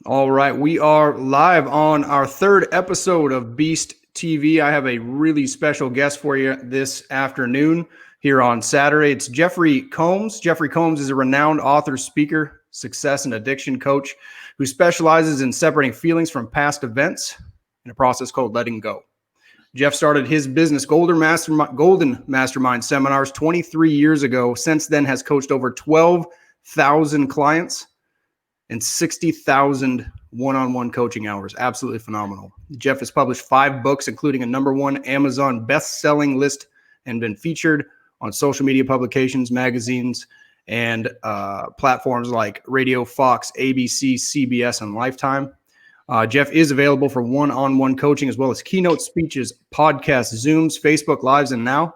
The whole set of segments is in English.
All right, we are live on our third episode of Beast TV. I have a really special guest for you this afternoon here on Saturday. It's Jeffery Combs. Jeffery Combs is a renowned author, speaker, success and addiction coach who specializes in separating feelings from past events in a process called letting go. Jeff started his business, Golden Mastermind Seminars, 23 years ago. Since then, has coached over 12,000 clients and 60,000 one-on-one coaching hours. Absolutely phenomenal. Jeff has published 5 books, including a #1 Amazon best-selling list, and been featured on social media publications, magazines, and platforms like Radio, Fox, ABC, CBS, and Lifetime. Jeff is available for one-on-one coaching as well as keynote speeches, podcasts, Zooms, Facebook Lives, and now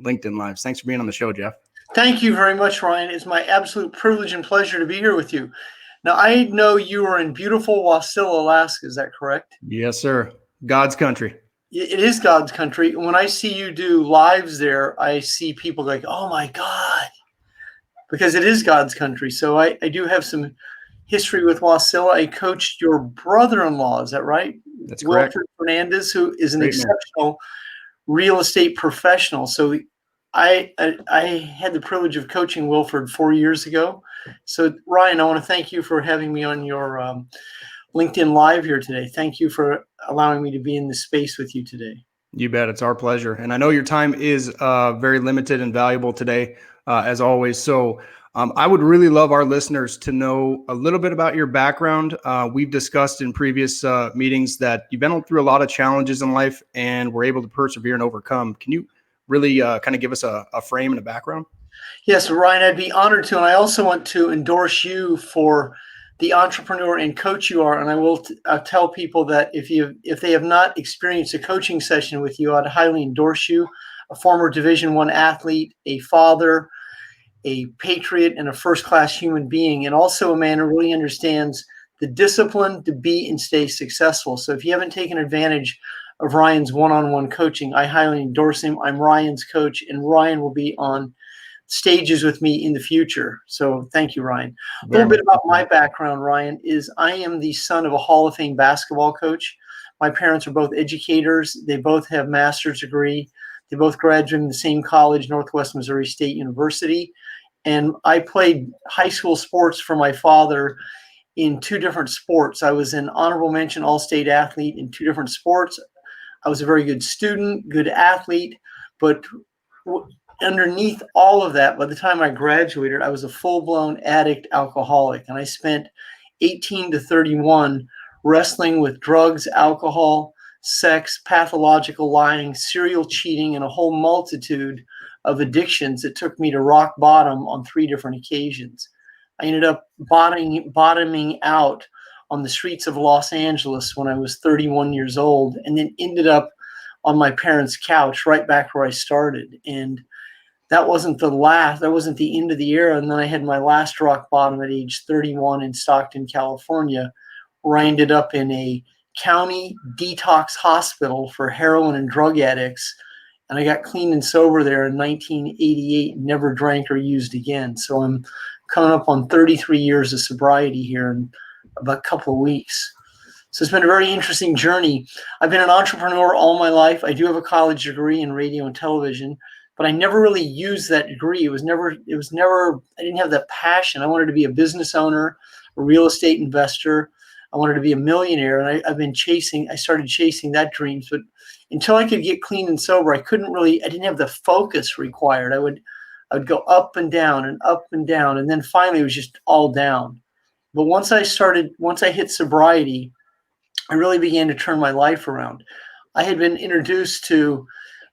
LinkedIn Lives. Thanks for being on the show, Jeff. Thank you very much, Ryan. It's my absolute privilege and pleasure to be here with you. Now, I know you are in beautiful Wasilla, Alaska. Is that correct? Yes, sir. God's country. It is God's country. When I see you do lives there, I see people like, oh, my God, because it is God's country. So I do have some history with Wasilla. I coached your brother-in-law. Is that right? That's correct. Wilfred Fernandez, who is an exceptional real estate professional. So I had the privilege of coaching Wilfred 4 years ago. So, Ryan, I want to thank you for having me on your LinkedIn Live here today. Thank you for allowing me to be in this space with you today. You bet. It's our pleasure. And I know your time is very limited and valuable today, as always. So I would really love our listeners to know a little bit about your background. We've discussed in previous meetings that you've been through a lot of challenges in life and were able to persevere and overcome. Can you really kind of give us a frame and a background? Yes, Ryan, I'd be honored to. And I also want to endorse you for the entrepreneur and coach you are. And I will tell people that if they have not experienced a coaching session with you, I'd highly endorse you. A former Division I athlete, a father, a patriot, and a first-class human being, and also a man who really understands the discipline to be and stay successful. So if you haven't taken advantage of Ryan's one-on-one coaching, I highly endorse him. I'm Ryan's coach, and Ryan will be on stages with me in the future. So thank you, Ryan. A little bit about my background, Ryan, is I am the son of a Hall of Fame basketball coach. My parents are both educators. They both have master's degree. They both graduated from the same college, Northwest Missouri State University. And I played high school sports for my father in 2 different sports. I was an honorable mention all-state athlete in 2 different sports. I was a very good student, good athlete, but underneath all of that, by the time I graduated, I was a full-blown addict alcoholic. And I spent 18 to 31 wrestling with drugs, alcohol, sex, pathological lying, serial cheating, and a whole multitude of addictions that took me to rock bottom on 3 different occasions. I ended up bottoming out on the streets of Los Angeles when I was 31 years old, and then ended up on my parents' couch right back where I started. And that wasn't the end of the era. And then I had my last rock bottom at age 31 in Stockton, California, where I ended up in a county detox hospital for heroin and drug addicts. And I got clean and sober there in 1988, never drank or used again. So I'm coming up on 33 years of sobriety here in about a couple of weeks. So it's been a very interesting journey. I've been an entrepreneur all my life. I do have a college degree in radio and television, but I never really used that degree. I didn't have that passion. I wanted to be a business owner, a real estate investor. I wanted to be a millionaire, and I started chasing that dream. But until I could get clean and sober, I didn't have the focus required. I would go up and down, and then finally it was just all down. But once I hit sobriety, I really began to turn my life around. I had been introduced to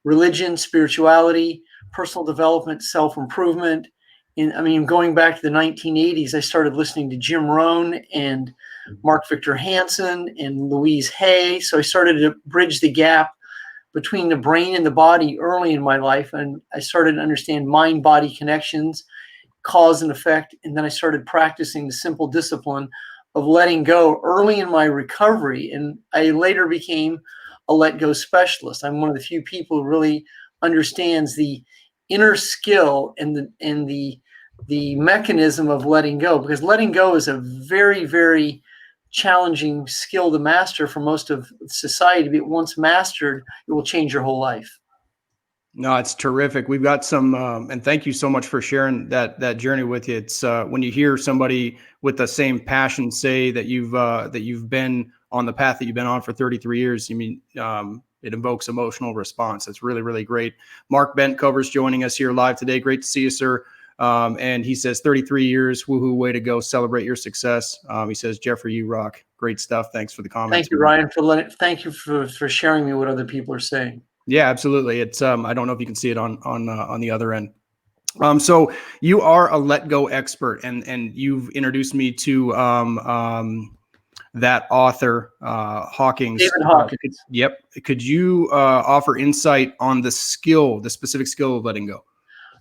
religion, spirituality, personal development, self-improvement. Going back to the 1980s, I started listening to Jim Rohn and Mark Victor Hansen and Louise Hay. So I started to bridge the gap between the brain and the body early in my life. And I started to understand mind-body connections, cause and effect. And then I started practicing the simple discipline of letting go early in my recovery. And I later became a let go specialist. I'm one of the few people who really understands the inner skill and the mechanism of letting go, because letting go is a very, very challenging skill to master for most of society, but once mastered, it will change your whole life. No, it's terrific. We've got some, and thank you so much for sharing that journey with you. It's when you hear somebody with the same passion say that you've been on the path that you've been on for 33 years. I mean, it invokes emotional response. It's really, really great. Mark Bent-Covers joining us here live today. Great to see you, sir. And he says 33 years, woohoo, way to go, celebrate your success. He says, Jeffrey, you rock. Great stuff. Thanks for the comments. Thank you, Ryan, thank you for sharing me what other people are saying. Yeah, absolutely. It's I don't know if you can see it on the other end. So you are a let go expert, and you've introduced me to that author, Hawkins. David Hawkins. Yep. Could you offer insight on the specific skill of letting go?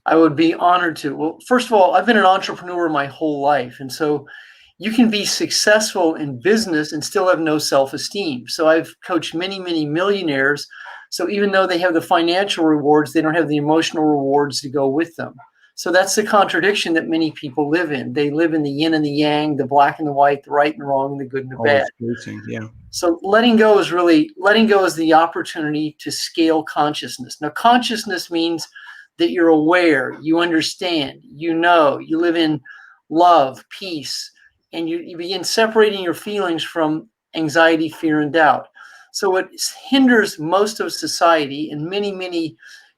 I would be honored to. Well, first of all, I've been an entrepreneur my whole life, and so you can be successful in business and still have no self-esteem. So I've coached many, many millionaires. So even though they have the financial rewards, they don't have the emotional rewards to go with them. So that's the contradiction that many people live in. They live in the yin and the yang, the black and the white, the right and the wrong, and the good and the bad. Yeah. So letting go is the opportunity to scale consciousness. Now, consciousness means that you're aware, you understand, you know, you live in love, peace, and you begin separating your feelings from anxiety, fear, and doubt. So what hinders most of society and many, many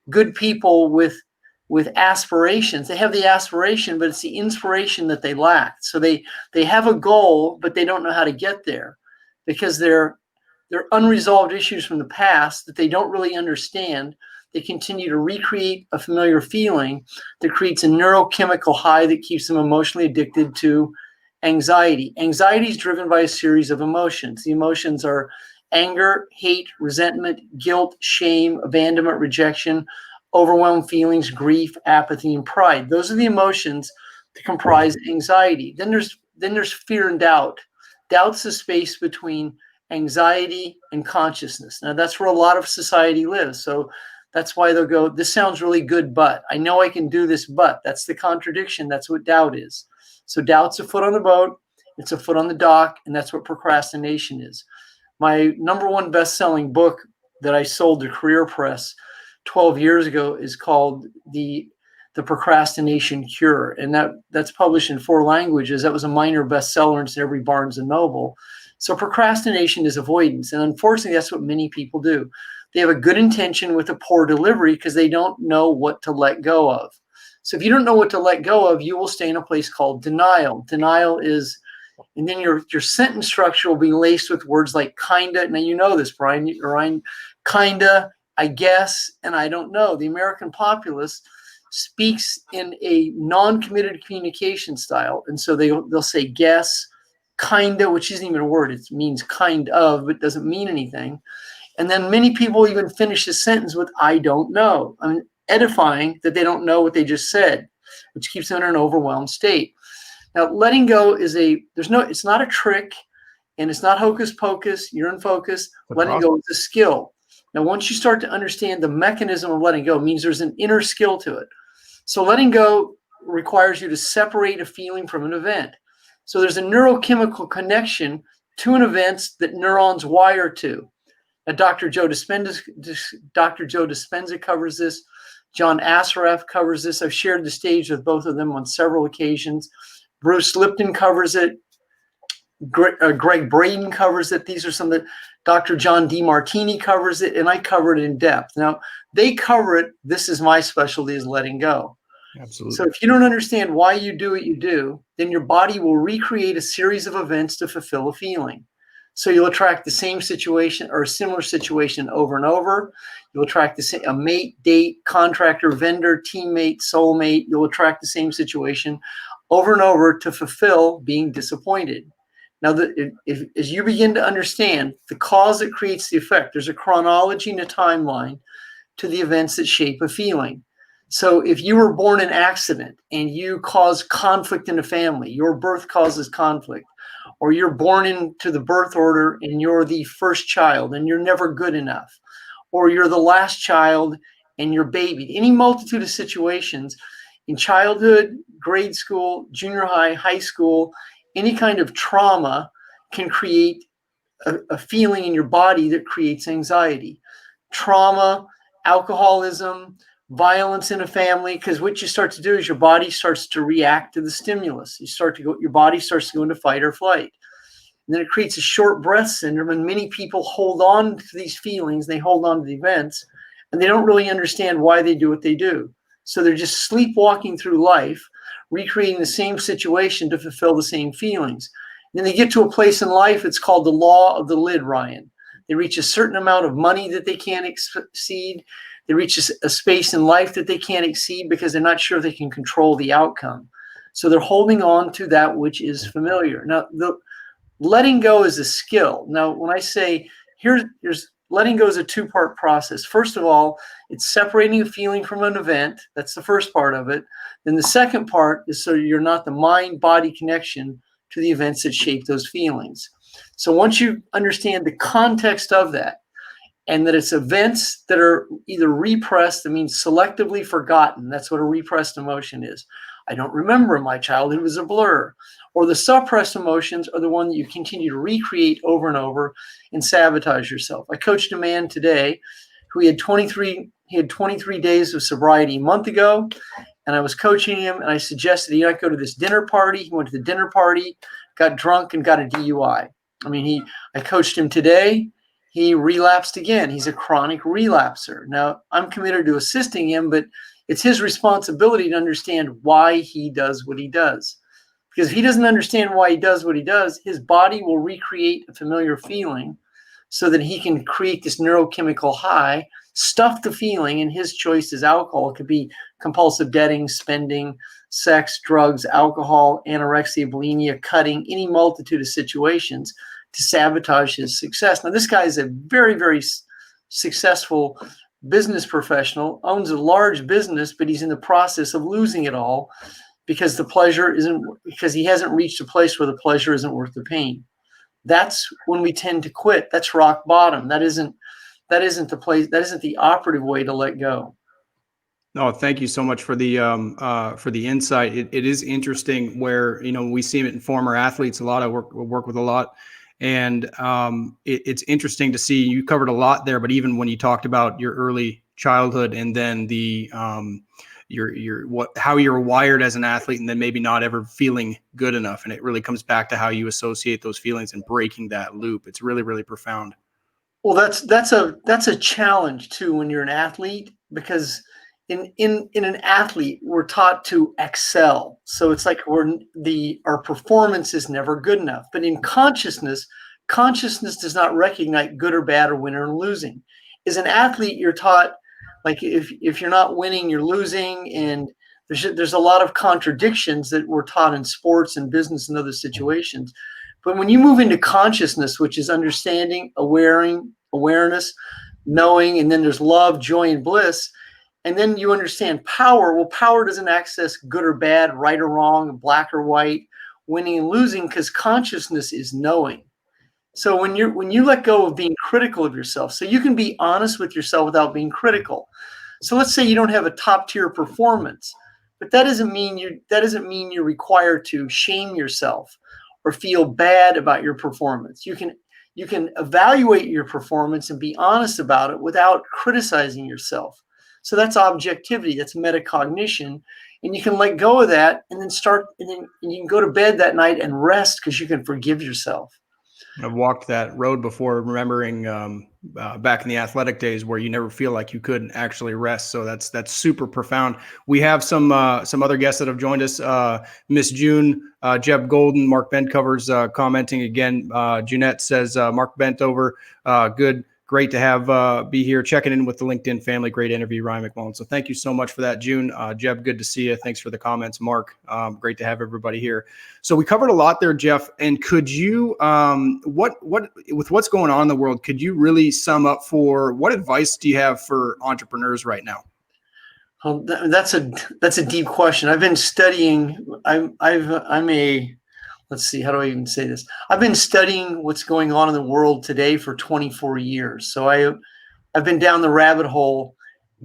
good people with aspirations, they have the aspiration, but it's the inspiration that they lack. So they have a goal, but they don't know how to get there because they're unresolved issues from the past that they don't really understand. They continue to recreate a familiar feeling that creates a neurochemical high that keeps them emotionally addicted to anxiety. Anxiety is driven by a series of emotions. The emotions are anger, hate, resentment, guilt, shame, abandonment, rejection, overwhelmed feelings, grief, apathy, and pride. Those are the emotions that comprise anxiety. Then there's fear and doubt. Doubt's the space between anxiety and consciousness. Now that's where a lot of society lives. So that's why they'll go, this sounds really good, but I know I can do this, but that's the contradiction. That's what doubt is. So doubt's a foot on the boat, it's a foot on the dock, and that's what procrastination is. My #1 best-selling book that I sold to Career Press 12 years ago is called The Procrastination Cure, and that's published in 4 languages. That was a minor bestseller in every Barnes and Noble. So procrastination is avoidance, and unfortunately, that's what many people do. They have a good intention with a poor delivery because they don't know what to let go of. So if you don't know what to let go of, you will stay in a place called denial. Denial is, and then your sentence structure will be laced with words like kinda. Now you know this, Brian, kinda, I guess, and I don't know. The American populace speaks in a non-committed communication style, and so they'll say guess, kinda, which isn't even a word. It means kind of, but doesn't mean anything. And then many people even finish the sentence with I don't know. I mean, edifying that they don't know what they just said, which keeps them in an overwhelmed state. Now, letting go is it's not a trick, and it's not hocus pocus. You're in focus. Letting go is a skill. Now, once you start to understand the mechanism of letting go, it means there's an inner skill to it. So letting go requires you to separate a feeling from an event. So there's a neurochemical connection to an event that neurons wire to. Now, Dr. Joe Dispenza covers this. John Assaraf covers this. I've shared the stage with both of them on several occasions. Bruce Lipton covers it. Greg Braden covers it. These are some that Dr. John DeMartini covers it, and I cover it in depth. Now, they cover it. This is my specialty, is letting go. Absolutely. So if you don't understand why you do what you do, then your body will recreate a series of events to fulfill a feeling. So you'll attract the same situation or a similar situation over and over. You'll attract a mate, date, contractor, vendor, teammate, soulmate. You'll attract the same situation over and over to fulfill being disappointed. Now, as you begin to understand the cause that creates the effect, there's a chronology and a timeline to the events that shape a feeling. So if you were born in an accident and you cause conflict in the family, your birth causes conflict, or you're born into the birth order and you're the first child and you're never good enough, or you're the last child and you're babied, any multitude of situations in childhood, grade school, junior high, high school, any kind of trauma can create a feeling in your body that creates anxiety. Trauma, alcoholism, violence in a family, because what you start to do is your body starts to react to the stimulus. Your body starts to go into fight or flight. And then it creates a short breath syndrome, and many people hold on to these feelings, they hold on to the events, and they don't really understand why they do what they do. So they're just sleepwalking through life, recreating the same situation to fulfill the same feelings. Then they get to a place in life, it's called the law of the lid, Ryan. They reach a certain amount of money that they can't exceed. They reach a space in life that they can't exceed because they're not sure they can control the outcome. So they're holding on to that which is familiar. Now, the letting go is a skill. Now, when I say here's letting go is a two-part process. First of all, it's separating a feeling from an event. That's the first part of it. Then the second part is so you're not the mind-body connection to the events that shape those feelings. So once you understand the context of that, and that it's events that are either repressed, that means selectively forgotten. That's what a repressed emotion is. I don't remember, my childhood was a blur. Or the suppressed emotions are the one that you continue to recreate over and over and sabotage yourself. I coached a man today who he had 23 days of sobriety a month ago, and I was coaching him, and I suggested he not go to this dinner party. He went to the dinner party, got drunk, and got a DUI. I coached him today. He relapsed again. He's a chronic relapser. Now, I'm committed to assisting him, but it's his responsibility to understand why he does what he does. Because if he doesn't understand why he does what he does, his body will recreate a familiar feeling so that he can create this neurochemical high, stuff the feeling, and his choice is alcohol. It could be compulsive debting, spending, sex, drugs, alcohol, anorexia, bulimia, cutting, any multitude of situations to sabotage his success. Now, this guy is a very, very successful business professional, owns a large business, but he's in the process of losing it all because he hasn't reached a place where the pleasure isn't worth the pain. That's when we tend to quit. That's rock bottom. That isn't the place. That isn't the operative way to let go. No, thank you so much for the insight. It is interesting where, we see it in former athletes a lot. I work with a lot, and it's interesting to see. You covered a lot there, but even when you talked about your early childhood and then the how you're wired as an athlete, and then maybe not ever feeling good enough, and it really comes back to how you associate those feelings and breaking that loop. It's really, really profound. Well, that's a challenge too when you're an athlete, because in an athlete we're taught to excel. So it's like our performance is never good enough. But in consciousness does not recognize good or bad or winner and losing. As an athlete, you're taught, like, if you're not winning, you're losing, and there's a lot of contradictions that we're taught in sports and business and other situations. But when you move into consciousness, which is understanding, awareness, knowing, and then there's love, joy, and bliss, and then you understand power. Well, power doesn't access good or bad, right or wrong, black or white, winning and losing, because consciousness is knowing. So when you let go of being critical of yourself, so you can be honest with yourself without being critical. So let's say you don't have a top tier performance, but that doesn't mean you're required to shame yourself or feel bad about your performance. You can evaluate your performance and be honest about it without criticizing yourself. So that's objectivity, that's metacognition, and you can let go of that and then you can go to bed that night and rest because you can forgive yourself. I've walked that road before, remembering back in the athletic days where you never feel like you could actually rest. So that's super profound. We have some other guests that have joined us. Miss June, Jeb Golden, Mark Bentcover's commenting again. Jeanette says, Mark Bentover, good. Great to have be here, checking in with the LinkedIn family. Great interview, Ryan McMullen. So thank you so much for that, June. Jeb, good to see you. Thanks for the comments, Mark. Great to have everybody here. So we covered a lot there, Jeff. And could you, with what's going on in the world, could you really sum up for what advice do you have for entrepreneurs right now? That's a deep question. I've been studying. Let's see, how do I even say this? I've been studying what's going on in the world today for 24 years. So I've been down the rabbit hole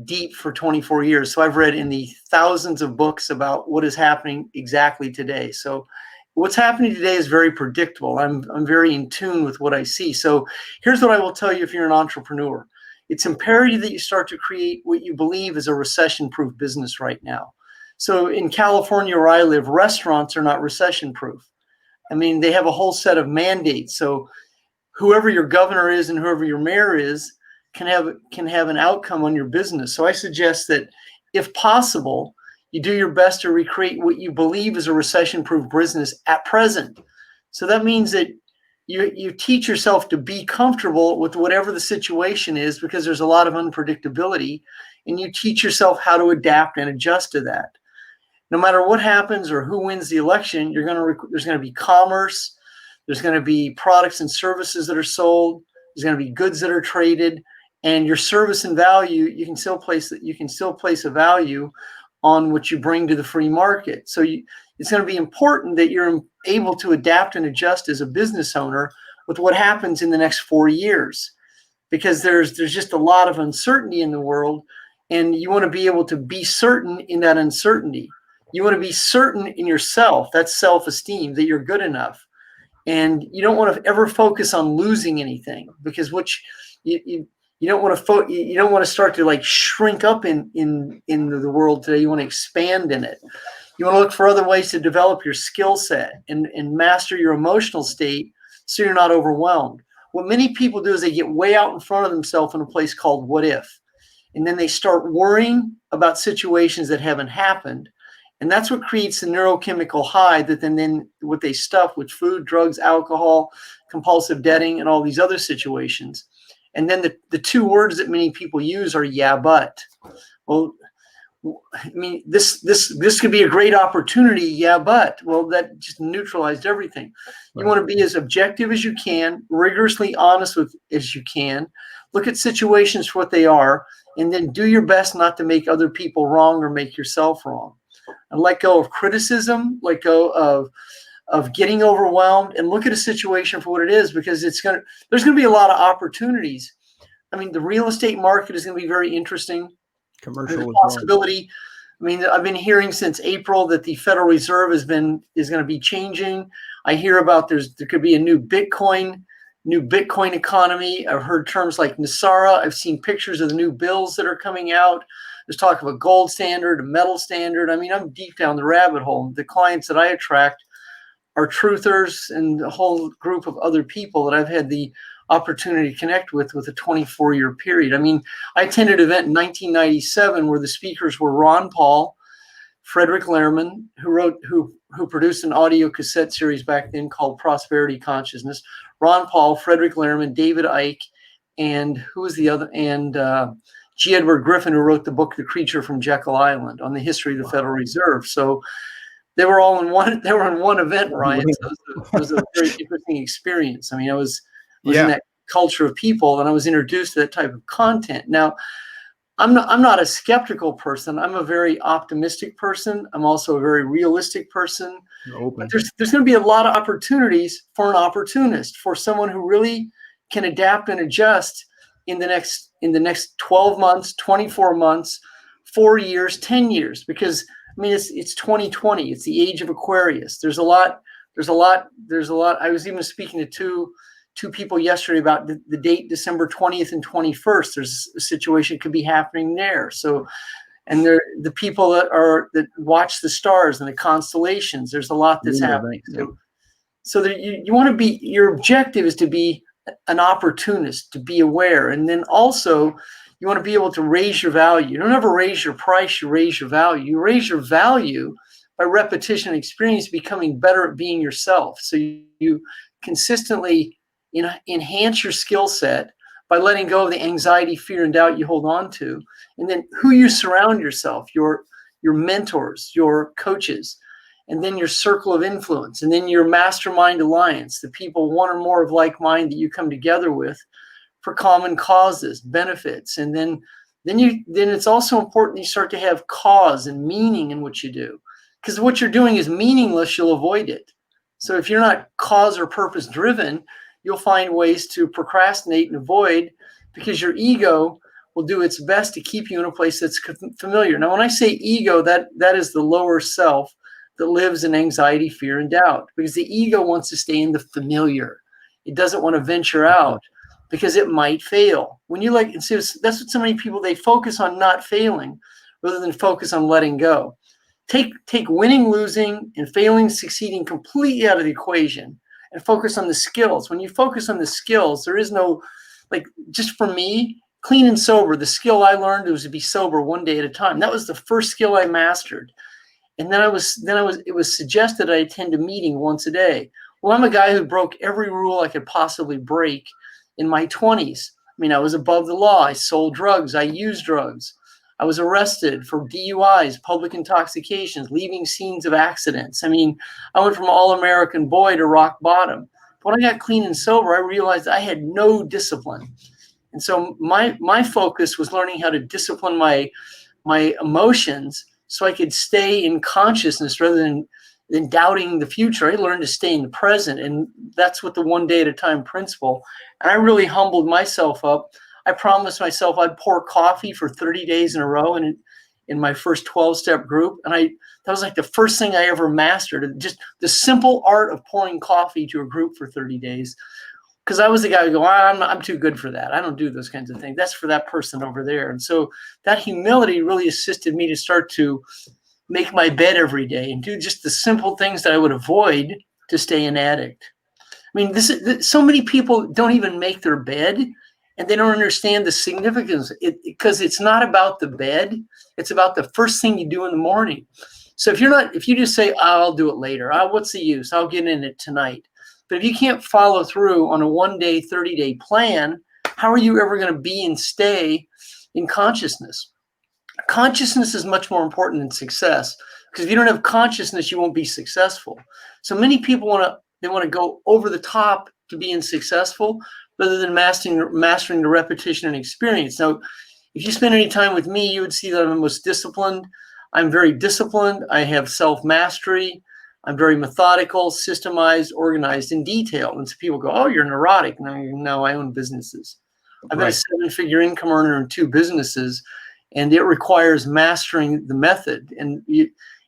deep for 24 years. So I've read in the thousands of books about what is happening exactly today. So what's happening today is very predictable. I'm very in tune with what I see. So here's what I will tell you if you're an entrepreneur. It's imperative that you start to create what you believe is a recession-proof business right now. So in California, where I live, restaurants are not recession-proof. I mean, they have a whole set of mandates. So whoever your governor is and whoever your mayor is can have an outcome on your business. So I suggest that if possible, you do your best to recreate what you believe is a recession-proof business at present. So that means that you teach yourself to be comfortable with whatever the situation is, because there's a lot of unpredictability, and you teach yourself how to adapt and adjust to that. No matter what happens or who wins the election, there's going to be commerce, there's going to be products and services that are sold, there's going to be goods that are traded, and your service and value, you can still place a value on what you bring to the free market. So it's going to be important that you're able to adapt and adjust as a business owner with what happens in the next 4 years, because there's just a lot of uncertainty in the world, and you want to be able to be certain in that uncertainty. You want to be certain in yourself. That's self-esteem, that you're good enough. And you don't want to ever focus on losing anything, because you don't want to start to like shrink up in the world today. You want to expand in it. You want to look for other ways to develop your skill set and master your emotional state so you're not overwhelmed. What many people do is they get way out in front of themselves in a place called what if. And then they start worrying about situations that haven't happened. And that's what creates the neurochemical high that then what they stuff with food, drugs, alcohol, compulsive debting, and all these other situations. And then the two words that many people use are yeah, but. Well, I mean, this could be a great opportunity, yeah, but. Well, that just neutralized everything. You want to be as objective as you can, rigorously honest as you can, look at situations for what they are, and then do your best not to make other people wrong or make yourself wrong. And let go of criticism, let go of getting overwhelmed, and look at a situation for what it is, because there's going to be a lot of opportunities. I mean, the real estate market is going to be very interesting. Commercial There's a possibility. I mean, I've been hearing since April that the Federal Reserve is going to be changing. I hear about there could be a new Bitcoin economy. I've heard terms like NESARA. I've seen pictures of the new bills that are coming out. There's talk of a gold standard, a metal standard. I mean, I'm deep down the rabbit hole. The clients that I attract are truthers and a whole group of other people that I've had the opportunity to connect with a 24-year period. I mean, I attended an event in 1997 where the speakers were Ron Paul, Frederick Lehrman, who produced an audio cassette series back then called Prosperity Consciousness. Ron Paul, Frederick Lehrman, David Icke, and who was the other? And G. Edward Griffin, who wrote the book The Creature from Jekyll Island on the history of the Federal Reserve. So they were all in one. They were in one event, Ryan. So it was a very interesting experience. I mean, I was in that culture of people, and I was introduced to that type of content. Now, I'm not a skeptical person. I'm a very optimistic person. I'm also a very realistic person. But there's going to be a lot of opportunities for an opportunist, for someone who really can adapt and adjust in the next 12 months, 24 months, 4 years, 10 years, because I mean, it's 2020. It's the age of Aquarius. There's a lot. I was even speaking to two people yesterday about the date December 20th and 21st. There's a situation could be happening there. So, and the people that watch the stars and the constellations, there's a lot that's happening. So that you want to be, your objective is to be an opportunist, to be aware. And then also you want to be able to raise your value. You don't ever raise your price, you raise your value. You raise your value by repetition and experience, becoming better at being yourself. So you consistently enhance your skill set by letting go of the anxiety, fear, and doubt you hold on to. And then who you surround yourself, your mentors, your coaches, and then your circle of influence, and then your mastermind alliance, the people one or more of like mind that you come together with for common causes, benefits. And then it's also important you start to have cause and meaning in what you do. Because what you're doing is meaningless, you'll avoid it. So if you're not cause or purpose driven, you'll find ways to procrastinate and avoid, because your ego will do its best to keep you in a place that's familiar. Now, when I say ego, that is the lower self, that lives in anxiety, fear, and doubt, because the ego wants to stay in the familiar. It doesn't want to venture out because it might fail. When you like, so that's what so many people, they focus on not failing rather than focus on letting go. Take winning, losing, and failing, succeeding completely out of the equation and focus on the skills. When you focus on the skills, there is no, like, just for me, clean and sober, the skill I learned was to be sober one day at a time. That was the first skill I mastered. And then it was suggested I attend a meeting once a day. Well, I'm a guy who broke every rule I could possibly break in my 20s. I mean, I was above the law. I sold drugs. I used drugs. I was arrested for DUIs, public intoxications, leaving scenes of accidents. I mean, I went from all-American boy to rock bottom. But when I got clean and sober, I realized I had no discipline. And so my focus was learning how to discipline my emotions so I could stay in consciousness rather than doubting the future. I learned to stay in the present, and that's what the one day at a time principle. And I really humbled myself up. I promised myself I'd pour coffee for 30 days in a row in my first 12-step group. And that was like the first thing I ever mastered, just the simple art of pouring coffee to a group for 30 days. Because I was the guy who go, I'm too good for that. I don't do those kinds of things. That's for that person over there. And so that humility really assisted me to start to make my bed every day and do just the simple things that I would avoid to stay an addict. I mean, so many people don't even make their bed, and they don't understand the significance, because it's not about the bed. It's about the first thing you do in the morning. So if you just say, I'll do it later, what's the use? I'll get in it tonight. But if you can't follow through on a 1-day, 30-day plan, how are you ever going to be and stay in consciousness? Consciousness is much more important than success, because if you don't have consciousness, you won't be successful. So many people want to go over the top to being successful rather than mastering the repetition and experience. Now, if you spend any time with me, you would see that I'm the most disciplined. I'm very disciplined. I have self-mastery. I'm very methodical, systemized, organized, and detailed. And so people go, oh, you're neurotic. No, I own businesses. I've been a 7-figure income earner in 2 businesses, and it requires mastering the method. And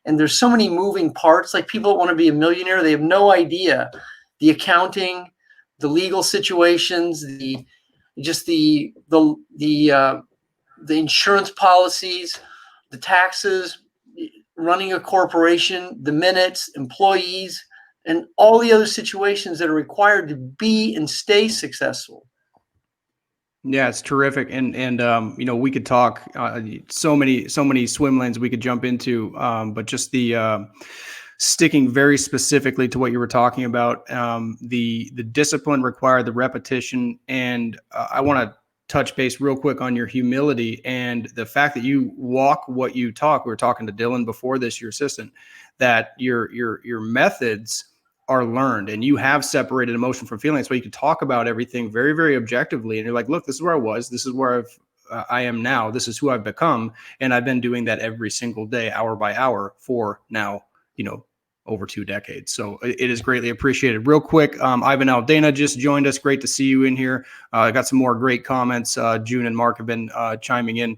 there's so many moving parts. Like, people that want to be a millionaire, they have no idea the accounting, the legal situations, the insurance policies, the taxes, running a corporation, the minutes, employees, and all the other situations that are required to be and stay successful. Yeah, it's terrific. And we could talk so many swim lanes we could jump into, but just the sticking very specifically to what you were talking about, the discipline required, the repetition. And I want to touch base real quick on your humility and the fact that you walk what you talk. We were talking to Dylan before this, your assistant, that your methods are learned, and you have separated emotion from feeling. So you can talk about everything very, very objectively. And you're like, look, this is where I was. This is where I am now. This is who I've become. And I've been doing that every single day, hour by hour, for now, over 2 decades. So it is greatly appreciated. Real quick, Ivan Aldana just joined us. Great to see you in here. I got some more great comments. June and Mark have been chiming in.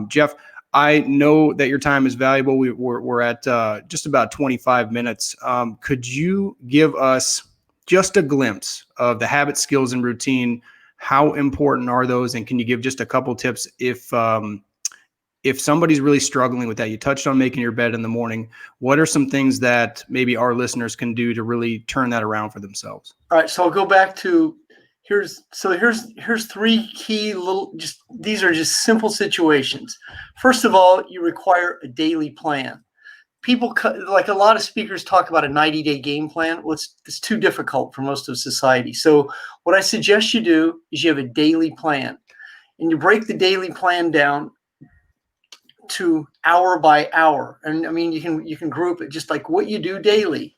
Jeff, I know that your time is valuable. We're at just about 25 minutes. Could you give us just a glimpse of the habit, skills, and routine? How important are those? And can you give just a couple tips if somebody's really struggling with that? You touched on making your bed in the morning. What are some things that maybe our listeners can do to really turn that around for themselves? All right, so I'll go back to here's 3 key these are just simple situations. First of all, you require a daily plan. People, like a lot of speakers, talk about a 90-day game plan. Well, it's too difficult for most of society. So what I suggest you do is you have a daily plan, and you break the daily plan down to hour by hour. And I mean, you can group it just like what you do daily.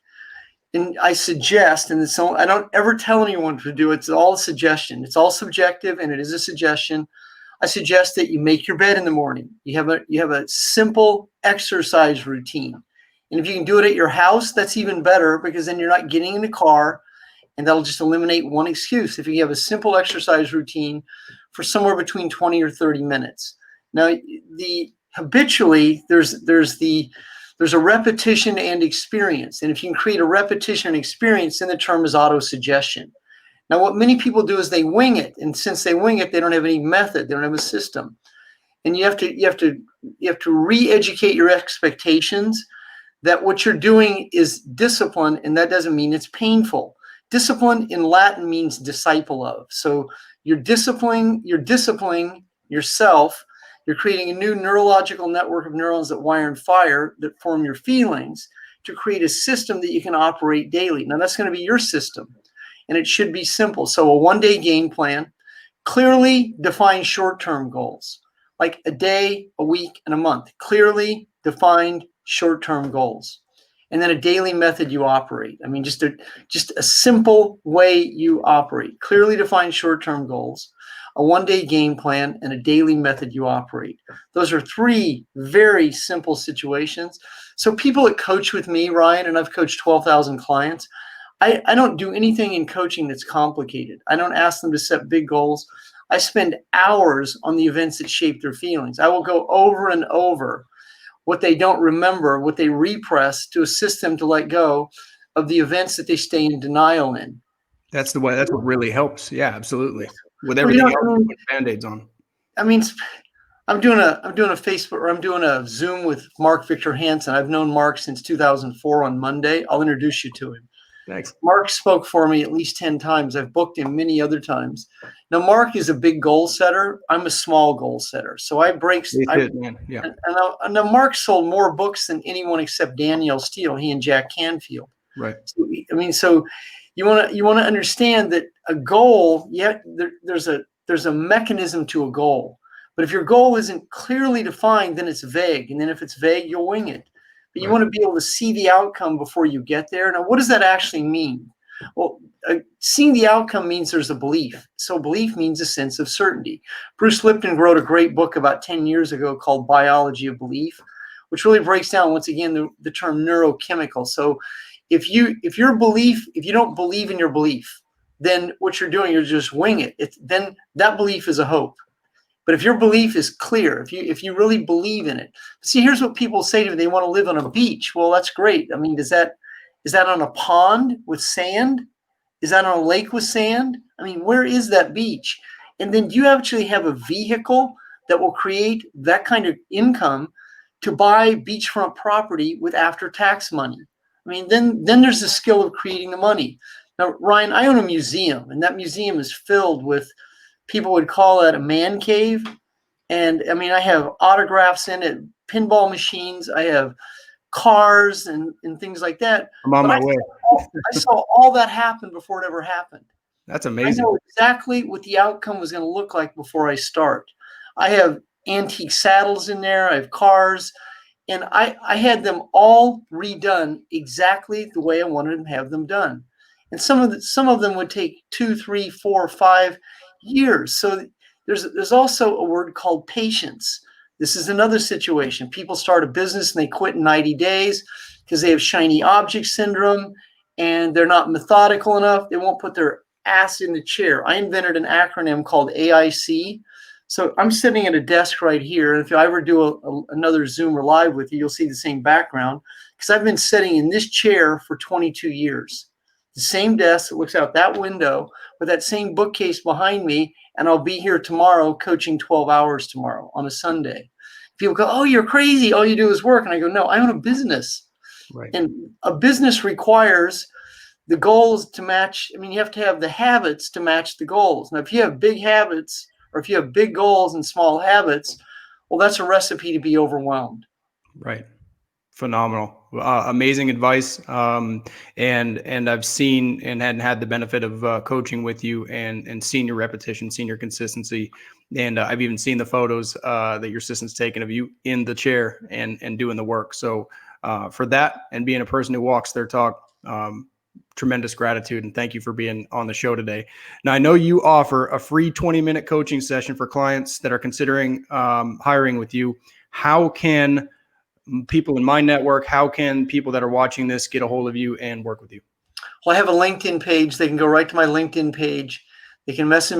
And I suggest, and so I don't ever tell anyone to do it. It's all a suggestion. It's all subjective, and it is a suggestion. I suggest that you make your bed in the morning. You have a simple exercise routine. And if you can do it at your house, that's even better, because then you're not getting in the car, and that'll just eliminate one excuse. If you have a simple exercise routine for somewhere between 20 or 30 minutes. Now, habitually, there's the there's a repetition and experience. And if you can create a repetition and experience, then the term is auto-suggestion. Now, what many people do is they wing it. And since they wing it, they don't have any method. They don't have a system. And you have to re-educate your expectations that what you're doing is discipline, and that doesn't mean it's painful. Discipline in Latin means disciple of. So you're disciplining yourself. You're creating a new neurological network of neurons that wire and fire that form your feelings to create a system that you can operate daily. Now, that's going to be your system, and it should be simple. So a one-day game plan, clearly define short-term goals, like a day, a week, and a month. Clearly defined short-term goals. And then a daily method you operate. I mean, just a simple way you operate. Clearly defined short-term goals, a one-day game plan, and a daily method you operate. Those are three very simple situations. So people that coach with me, Ryan, and I've coached 12,000 clients, I don't do anything in coaching that's complicated. I don't ask them to set big goals. I spend hours on the events that shape their feelings. I will go over and over what they don't remember, what they repress, to assist them to let go of the events that they stay in denial in. That's the way. That's what really helps. Yeah, absolutely. With everything else, put Band-Aids on. I mean, I'm doing a Facebook, or I'm doing a Zoom with Mark Victor Hansen. I've known Mark since 2004 on Monday. I'll introduce you to him. Thanks. Mark spoke for me at least 10 times. I've booked him many other times. Now, Mark is a big goal setter. I'm a small goal setter. So I break. Yeah. And now Mark sold more books than anyone except Danielle Steele, he and Jack Canfield. Right. So, I mean, so you want to understand that a goal, there's a mechanism to a goal. But if your goal isn't clearly defined, then it's vague. And then if it's vague, you'll wing it. But you want to be able to see the outcome before you get there. Now, what does that actually mean? Well, seeing the outcome means there's a belief. So belief means a sense of certainty. Bruce Lipton wrote a great book about 10 years ago called Biology of Belief, which really breaks down, once again, the term neurochemical. So if you don't believe in your belief, then what you're doing, you're just wing it. Then that belief is a hope. But if your belief is clear, if you really believe in it, see, here's what people say to me: they want to live on a beach. Well, that's great. I mean, is that on a pond with sand? Is that on a lake with sand? I mean, where is that beach? And then do you actually have a vehicle that will create that kind of income to buy beachfront property with after-tax money? I mean, then there's the skill of creating the money. Now, Ryan, I own a museum, and that museum is filled with, people would call that a man cave. And I mean, I have autographs in it, pinball machines, I have cars and things like that. I'm on my way. I saw all that happen before it ever happened. That's amazing. I know exactly what the outcome was going to look like before I start. I have antique saddles in there. I have cars. And I had them all redone exactly the way I wanted to have them done. And some of them would take 2, 3, 4, 5 years. So there's also a word called patience. This is another situation. People start a business and they quit in 90 days because they have shiny object syndrome and they're not methodical enough. They won't put their ass in the chair. I invented an acronym called AIC. So I'm sitting at a desk right here. And if I ever do another Zoom or live with you, you'll see the same background, because I've been sitting in this chair for 22 years. The same desk that looks out that window with that same bookcase behind me. And I'll be here tomorrow coaching 12 hours tomorrow on a Sunday. People go, "Oh, you're crazy. All you do is work." And I go, "No, I own a business." Right. And a business requires the goals to match. I mean, you have to have the habits to match the goals. Now, if you have big habits, or if you have big goals and small habits, well, that's a recipe to be overwhelmed. Right. Phenomenal. Amazing advice. And I've seen and had the benefit of coaching with you and seen your repetition, seen your consistency. And I've even seen the photos that your assistant's taken of you in the chair and doing the work. So for that, and being a person who walks their talk, tremendous gratitude. And thank you for being on the show today. Now, I know you offer a free 20-minute coaching session for clients that are considering hiring with you. How can people in my network, how can people that are watching this get a hold of you and work with you? Well, I have a LinkedIn page. They can go right to my LinkedIn page. They can message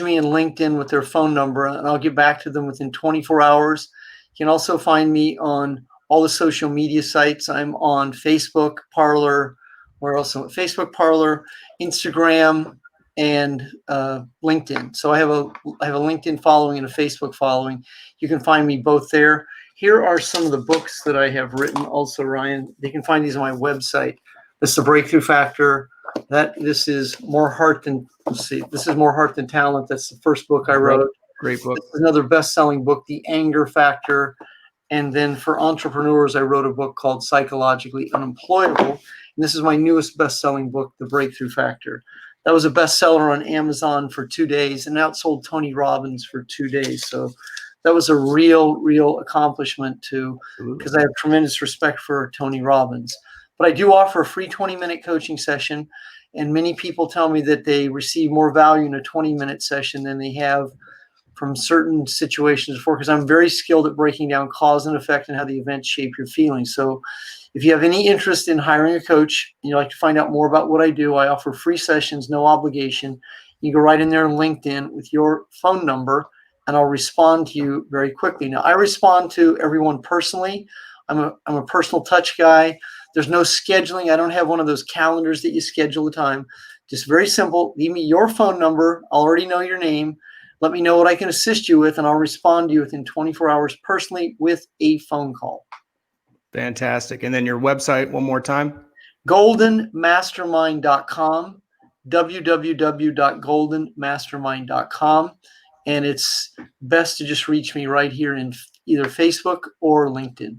me in LinkedIn with their phone number, and I'll get back to them within 24 hours. You can also find me on all the social media sites. I'm on Facebook, Parler, where else? Facebook, Parler, Instagram, and LinkedIn. So I have a LinkedIn following and a Facebook following. You can find me both there. Here are some of the books that I have written also, Ryan. They can find these on my website. This is The Breakthrough Factor. This is More Heart Than, this is More Heart Than Talent. That's the first book I wrote. Great book. This is another best-selling book, The Anger Factor. And then for entrepreneurs, I wrote a book called Psychologically Unemployable. And this is my newest best-selling book, The Breakthrough Factor. That was a bestseller on Amazon for 2 days and outsold Tony Robbins for 2 days. So that was a real accomplishment too, because I have tremendous respect for Tony Robbins. But I do offer a free 20-minute coaching session, and many people tell me that they receive more value in a 20-minute session than they have from certain situations before, because I'm very skilled at breaking down cause and effect and how the events shape your feelings. So if you have any interest in hiring a coach, and you'd like to find out more about what I do, I offer free sessions, no obligation. You go right in there on LinkedIn with your phone number, and I'll respond to you very quickly. Now, I respond to everyone personally. I'm a personal touch guy. There's no scheduling. I don't have one of those calendars that you schedule the time. Just very simple. Leave me your phone number. I'll already know your name. Let me know what I can assist you with, and I'll respond to you within 24 hours personally with a phone call. Fantastic. And then your website one more time? goldenmastermind.com, www.goldenmastermind.com. And it's best to just reach me right here in either Facebook or LinkedIn.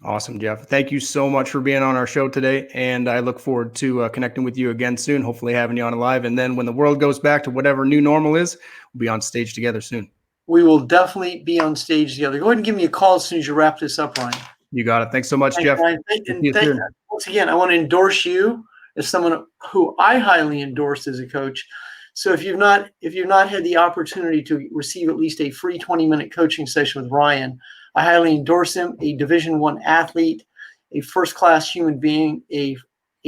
Awesome, Jeff. Thank you so much for being on our show today. And I look forward to connecting with you again soon, hopefully having you on live. And then when the world goes back to whatever new normal is, we'll be on stage together soon. We will definitely be on stage together. Go ahead and give me a call as soon as you wrap this up, Ryan. You got it. Thanks so much, Jeff. Once again, I want to endorse you as someone who I highly endorse as a coach. So if you've not had the opportunity to receive at least a free 20-minute coaching session with Ryan, I highly endorse him. A Division I athlete, a first-class human being, a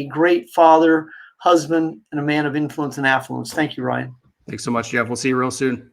great father, husband, and a man of influence and affluence. Thank you, Ryan. Thanks so much, Jeff. We'll see you real soon.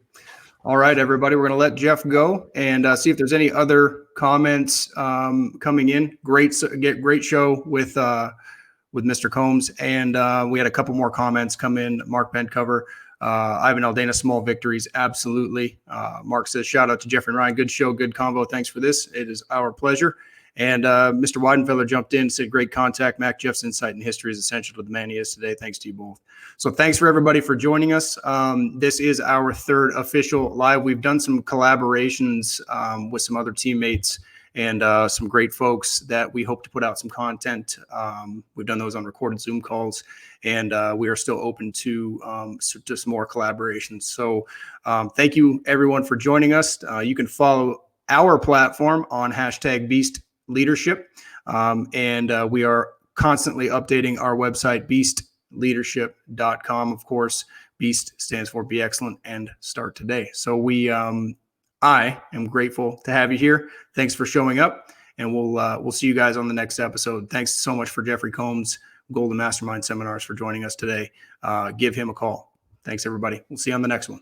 All right, everybody, we're going to let Jeff go and see if there's any other comments coming in. Great show with Mr. Combs, and we had a couple more comments come in. Mark Bentcover, Ivan Aldana, small victories, absolutely. Mark says, shout out to Jeffrey and Ryan, good show, good convo. Thanks for this. It is our pleasure. And Mr. Weidenfeller jumped in, said, great contact. Mac, Jeff's insight and history is essential to the man he is today. Thanks to you both. So thanks for everybody for joining us. This is our third official live. We've done some collaborations with some other teammates and some great folks that we hope to put out some content. We've done those on recorded Zoom calls, and we are still open to just more collaborations. So thank you, everyone, for joining us. You can follow our platform on #BeastLeadership. And we are constantly updating our website, beastleadership.com. Of course, BEAST stands for Be Excellent and Start Today. So I am grateful to have you here. Thanks for showing up, and we'll see you guys on the next episode. Thanks so much for Jeffery Combs, Golden Mastermind Seminars, for joining us today. Give him a call. Thanks, everybody. We'll see you on the next one.